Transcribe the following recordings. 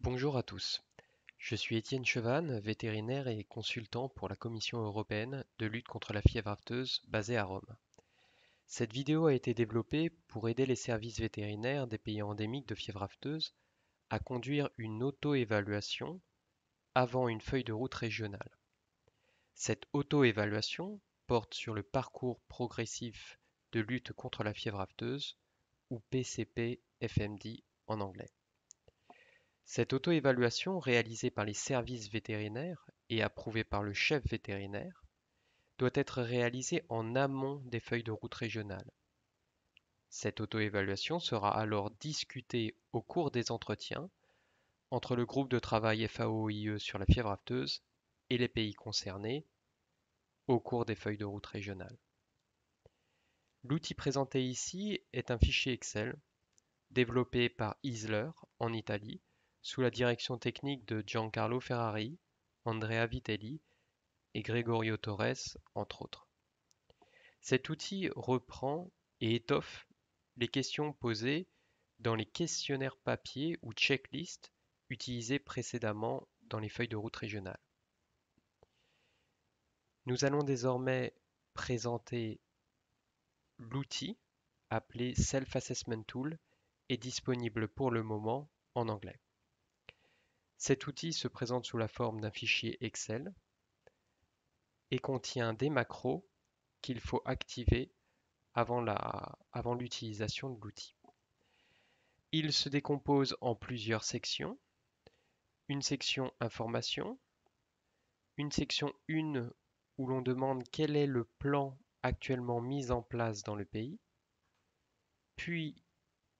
Bonjour à tous, je suis Étienne Chevanne, vétérinaire et consultant pour la Commission européenne de lutte contre la fièvre afteuse basée à Rome. Cette vidéo a été développée pour aider les services vétérinaires des pays endémiques de fièvre afteuse à conduire une auto-évaluation avant une feuille de route régionale. Cette auto-évaluation porte sur le parcours progressif de lutte contre la fièvre afteuse, ou PCP-FMD en anglais. Cette auto-évaluation, réalisée par les services vétérinaires et approuvée par le chef vétérinaire, doit être réalisée en amont des feuilles de route régionales. Cette auto-évaluation sera alors discutée au cours des entretiens entre le groupe de travail FAO-IE sur la fièvre afteuse et les pays concernés au cours des feuilles de route régionales. L'outil présenté ici est un fichier Excel développé par Isler en Italie sous la direction technique de Giancarlo Ferrari, Andrea Vitelli et Gregorio Torres, entre autres. Cet outil reprend et étoffe les questions posées dans les questionnaires papier ou checklists utilisés précédemment dans les feuilles de route régionales. Nous allons désormais présenter l'outil appelé Self-Assessment Tool est disponible pour le moment en anglais. Cet outil se présente sous la forme d'un fichier Excel et contient des macros qu'il faut activer avant l'utilisation de l'outil. Il se décompose en plusieurs sections. Une section information, une section 1 où l'on demande quel est le plan actuellement mis en place dans le pays, puis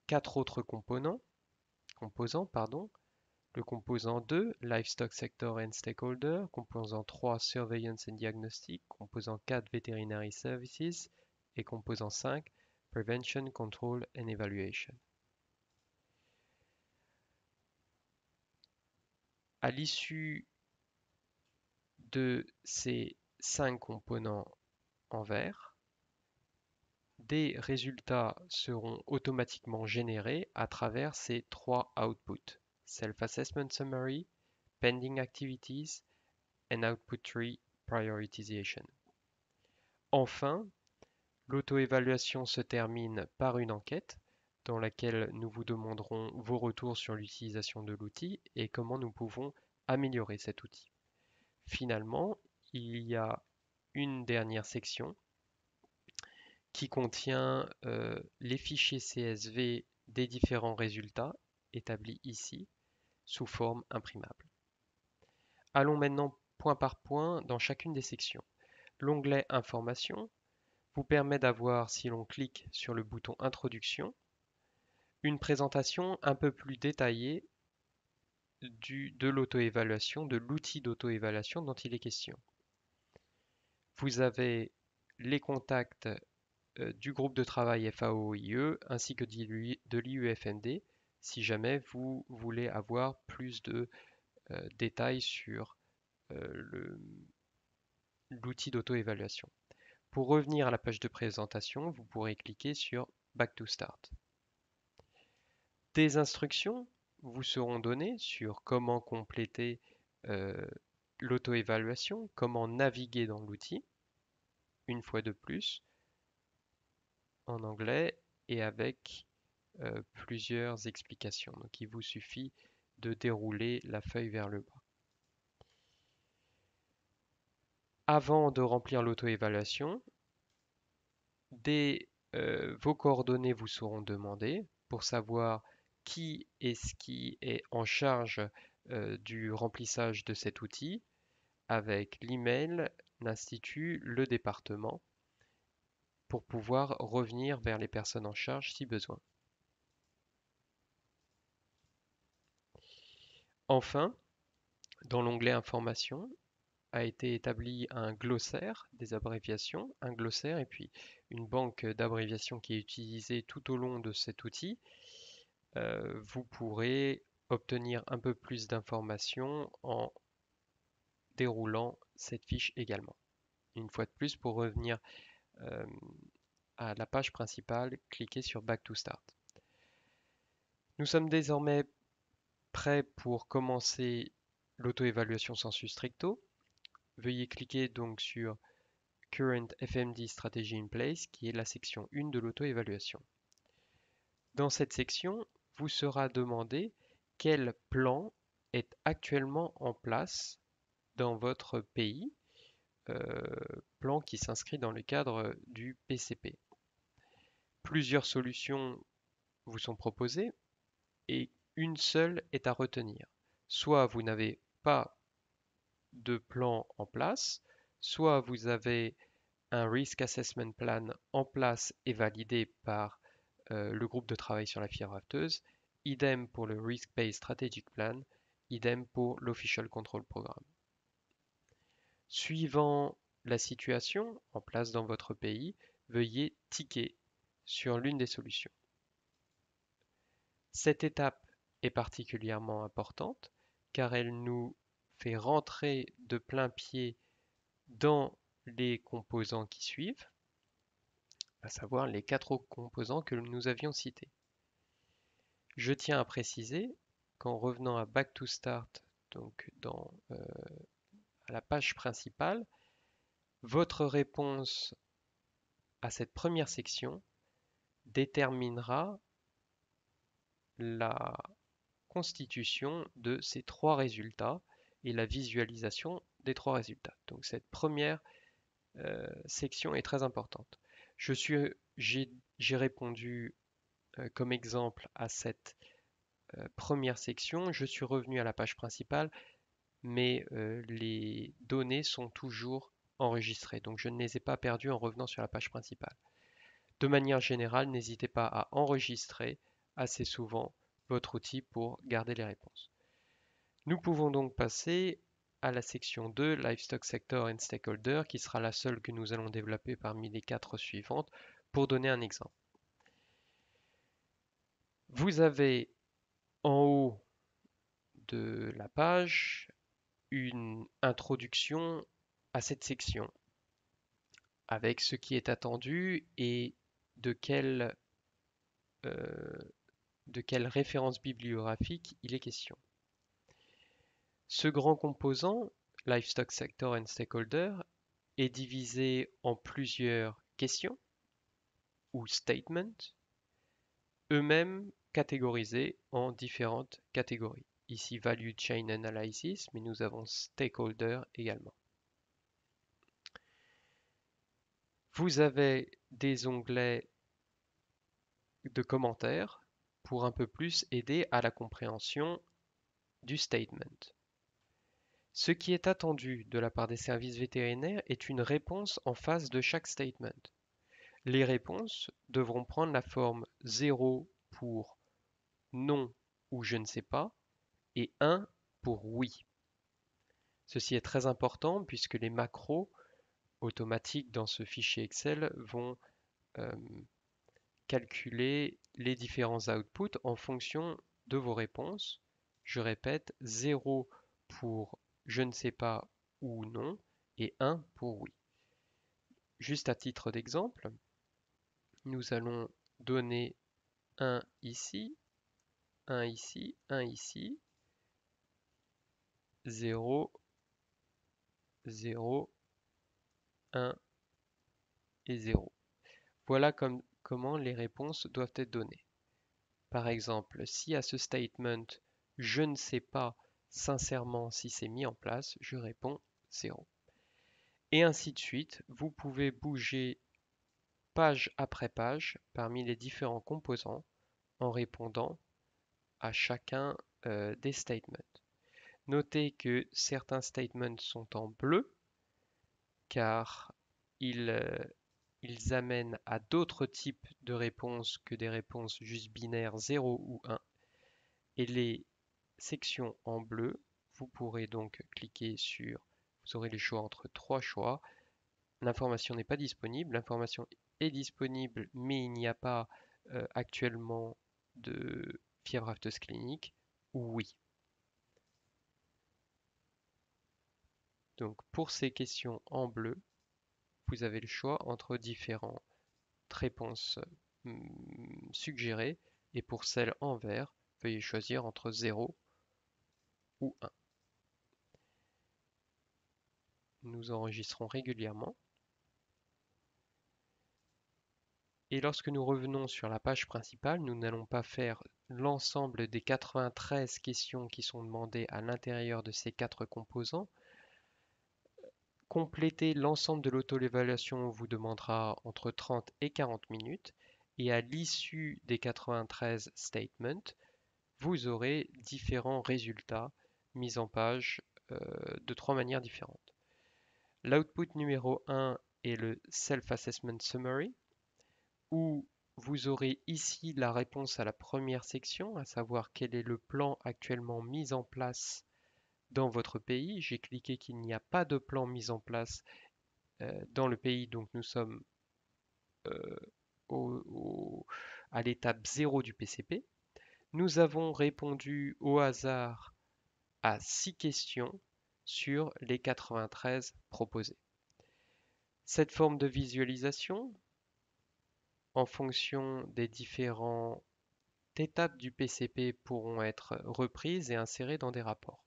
4 autres composants, le composant 2, Livestock Sector and Stakeholder, composant 3, Surveillance and Diagnostic, composant 4, Veterinary Services et composant 5, Prevention, Control and Evaluation. À l'issue de ces 5 composants en vert, des résultats seront automatiquement générés à travers ces 3 outputs, Self-Assessment Summary, Pending Activities and Output Tree Prioritization. Enfin, l'auto-évaluation se termine par une enquête dans laquelle nous vous demanderons vos retours sur l'utilisation de l'outil et comment nous pouvons améliorer cet outil. Finalement, il y a une dernière section qui contient les fichiers CSV des différents résultats établis ici sous forme imprimable. Allons maintenant point par point dans chacune des sections. L'onglet Information vous permet d'avoir, si l'on clique sur le bouton Introduction, une présentation un peu plus détaillée de l'auto-évaluation, de l'outil d'auto-évaluation dont il est question. Vous avez les contacts du groupe de travail FAO-IE ainsi que de l'IUFND si jamais vous voulez avoir plus de détails sur l'outil d'auto-évaluation. Pour revenir à la page de présentation, vous pourrez cliquer sur Back to Start. Des instructions vous seront données sur comment compléter l'auto-évaluation, comment naviguer dans l'outil, une fois de plus, en anglais et avec plusieurs explications. Donc il vous suffit de dérouler la feuille vers le bas. Avant de remplir l'auto-évaluation, vos coordonnées vous seront demandées pour savoir qui est-ce qui est en charge du remplissage de cet outil avec l'email, l'institut, le département pour pouvoir revenir vers les personnes en charge si besoin. Enfin, dans l'onglet Information, a été établi un glossaire des abréviations, un glossaire et puis une banque d'abréviations qui est utilisée tout au long de cet outil. Vous pourrez obtenir un peu plus d'informations en déroulant cette fiche également. Une fois de plus, pour revenir à la page principale, cliquez sur Back to Start. Nous sommes désormais Prêt pour commencer l'auto-évaluation sensu stricto? Veuillez cliquer donc sur Current FMD Strategy in Place, qui est la section 1 de l'auto-évaluation. Dans cette section, vous sera demandé quel plan est actuellement en place dans votre pays, plan qui s'inscrit dans le cadre du PCP. Plusieurs solutions vous sont proposées et une seule est à retenir. Soit vous n'avez pas de plan en place, soit vous avez un Risk Assessment Plan en place et validé par le groupe de travail sur la fièvre afteuse, idem pour le Risk-Based Strategic Plan, idem pour l'Official Control Programme. Suivant la situation en place dans votre pays, veuillez ticker sur l'une des solutions. Cette étape est particulièrement importante car elle nous fait rentrer de plein pied dans les composants qui suivent, à savoir les 4 composants que nous avions cités. Je tiens à préciser qu'en revenant à Back to Start, donc à la page principale, votre réponse à cette première section déterminera la constitution de ces 3 résultats et la visualisation des 3 résultats. Donc cette première section est très importante. J'ai répondu comme exemple à cette première section. Je suis revenu à la page principale, mais les données sont toujours enregistrées. Donc je ne les ai pas perdues en revenant sur la page principale. De manière générale, n'hésitez pas à enregistrer assez souvent votre outil pour garder les réponses. Nous pouvons donc passer à la section 2, Livestock Sector and Stakeholder, qui sera la seule que nous allons développer parmi les 4 suivantes, pour donner un exemple. Vous avez en haut de la page une introduction à cette section, avec ce qui est attendu et de quelle référence bibliographique il est question. Ce grand composant, Livestock Sector and Stakeholder, est divisé en plusieurs questions ou statements, eux-mêmes catégorisés en différentes catégories. Ici, Value Chain Analysis, mais nous avons Stakeholder également. Vous avez des onglets de commentaires pour un peu plus aider à la compréhension du statement. Ce qui est attendu de la part des services vétérinaires est une réponse en face de chaque statement. Les réponses devront prendre la forme 0 pour non ou je ne sais pas et 1 pour oui. Ceci est très important puisque les macros automatiques dans ce fichier Excel vont calculer les différents outputs en fonction de vos réponses. Je répète, 0 pour je ne sais pas ou non et 1 pour oui. Juste à titre d'exemple, nous allons donner 1 ici, 1 ici, 1 ici, 0, 0, 1 et 0. Voilà comment les réponses doivent être données. Par exemple, si à ce statement, je ne sais pas sincèrement si c'est mis en place, je réponds 0. Et ainsi de suite, vous pouvez bouger page après page parmi les différents composants en répondant à chacun des statements. Notez que certains statements sont en bleu car ils amènent à d'autres types de réponses que des réponses juste binaires 0 ou 1. Et les sections en bleu, vous pourrez donc cliquer sur, vous aurez les choix entre 3 choix. L'information n'est pas disponible, l'information est disponible mais il n'y a pas actuellement de fièvre afteuse clinique ou oui. Donc pour ces questions en bleu, vous avez le choix entre différentes réponses suggérées et pour celles en vert, veuillez choisir entre 0 ou 1. Nous enregistrons régulièrement. Et lorsque nous revenons sur la page principale, nous n'allons pas faire l'ensemble des 93 questions qui sont demandées à l'intérieur de ces 4 composants. Compléter l'ensemble de l'auto-évaluation vous demandera entre 30 et 40 minutes. Et à l'issue des 93 statements, vous aurez différents résultats mis en page de 3 manières différentes. L'output numéro 1 est le Self-Assessment Summary, où vous aurez ici la réponse à la première section, à savoir quel est le plan actuellement mis en place dans votre pays. J'ai cliqué qu'il n'y a pas de plan mis en place dans le pays, donc nous sommes euh, à l'étape 0 du PCP. Nous avons répondu au hasard à 6 questions sur les 93 proposées. Cette forme de visualisation, en fonction des différentes étapes du PCP, pourront être reprises et insérées dans des rapports.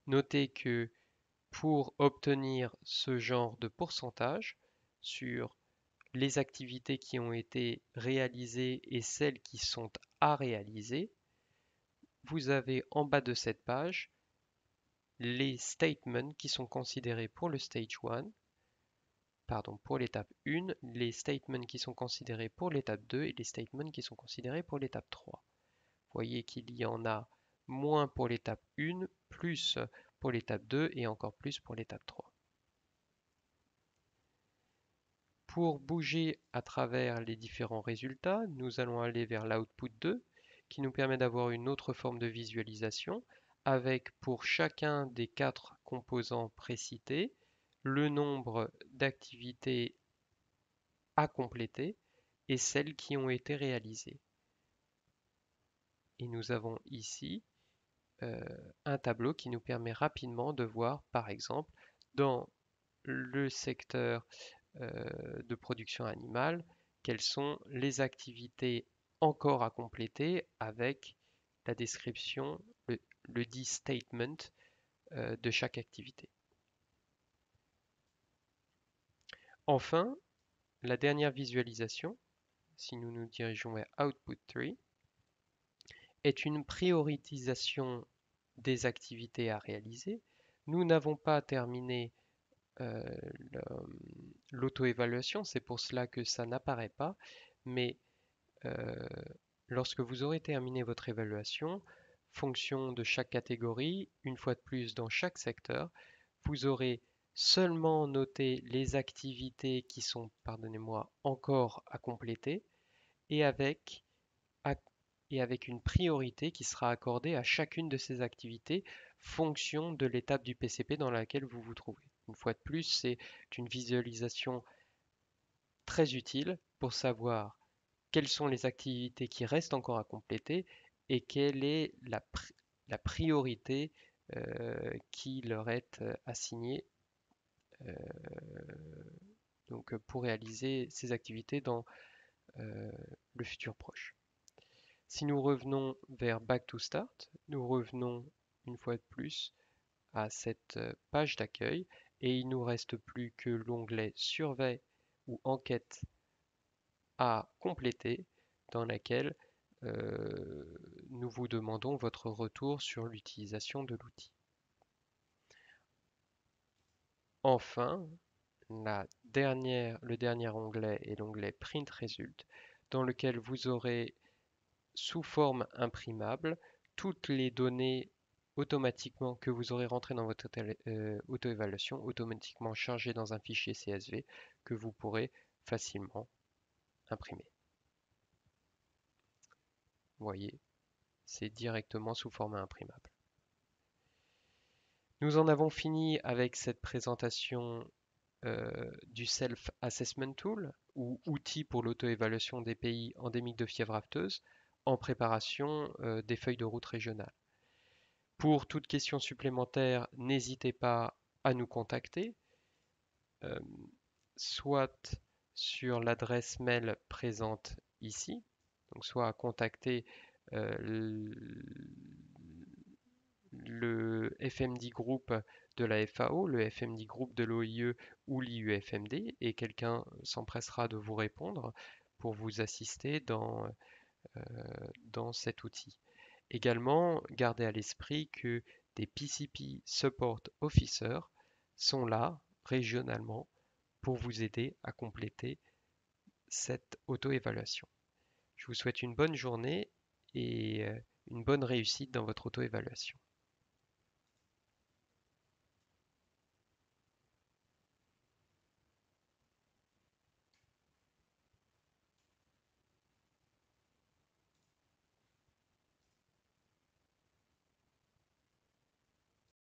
Notez que pour obtenir ce genre de pourcentage sur les activités qui ont été réalisées et celles qui sont à réaliser, vous avez en bas de cette page les statements qui sont considérés pour le stage 1, pardon, pour l'étape 1, les statements qui sont considérés pour l'étape 2 et les statements qui sont considérés pour l'étape 3. Vous voyez qu'il y en a moins pour l'étape 1, plus pour l'étape 2 et encore plus pour l'étape 3. Pour bouger à travers les différents résultats, nous allons aller vers l'output 2 qui nous permet d'avoir une autre forme de visualisation avec pour chacun des 4 composants précités le nombre d'activités à compléter et celles qui ont été réalisées. Et nous avons ici un tableau qui nous permet rapidement de voir, par exemple, dans le secteur de production animale, quelles sont les activités encore à compléter avec la description, le dit statement de chaque activité. Enfin, la dernière visualisation, si nous nous dirigeons vers Output 3, est une prioritisation des activités à réaliser. Nous n'avons pas terminé euh, l'auto-évaluation, c'est pour cela que ça n'apparaît pas, mais lorsque vous aurez terminé votre évaluation, fonction de chaque catégorie, une fois de plus dans chaque secteur, vous aurez seulement noté les activités qui sont, pardonnez-moi, encore à compléter et avec, et avec une priorité qui sera accordée à chacune de ces activités, fonction de l'étape du PCP dans laquelle vous vous trouvez. Une fois de plus, c'est une visualisation très utile pour savoir quelles sont les activités qui restent encore à compléter et quelle est la priorité qui leur est assignée euh, donc, pour réaliser ces activités dans le futur proche. Si nous revenons vers Back to Start, nous revenons une fois de plus à cette page d'accueil et il ne nous reste plus que l'onglet Survey ou Enquête à compléter dans laquelle nous vous demandons votre retour sur l'utilisation de l'outil. Enfin, le dernier onglet est l'onglet Print Result, dans lequel vous aurez sous forme imprimable toutes les données automatiquement que vous aurez rentrées dans votre auto-évaluation, automatiquement chargées dans un fichier CSV que vous pourrez facilement imprimer. Vous voyez, c'est directement sous format imprimable. Nous en avons fini avec cette présentation du Self-Assessment Tool, ou outil pour l'auto-évaluation des pays endémiques de fièvre afteuse, en préparation des feuilles de route régionales. Pour toute question supplémentaire, n'hésitez pas à nous contacter, euh, soit sur l'adresse mail présente ici, donc soit à contacter FMD Group de la FAO, le FMD Group de l'OIE ou l'IUFMD, et quelqu'un s'empressera de vous répondre pour vous assister dans cet outil. Également, gardez à l'esprit que des PCP Support Officers sont là régionalement pour vous aider à compléter cette auto-évaluation. Je vous souhaite une bonne journée et une bonne réussite dans votre auto-évaluation.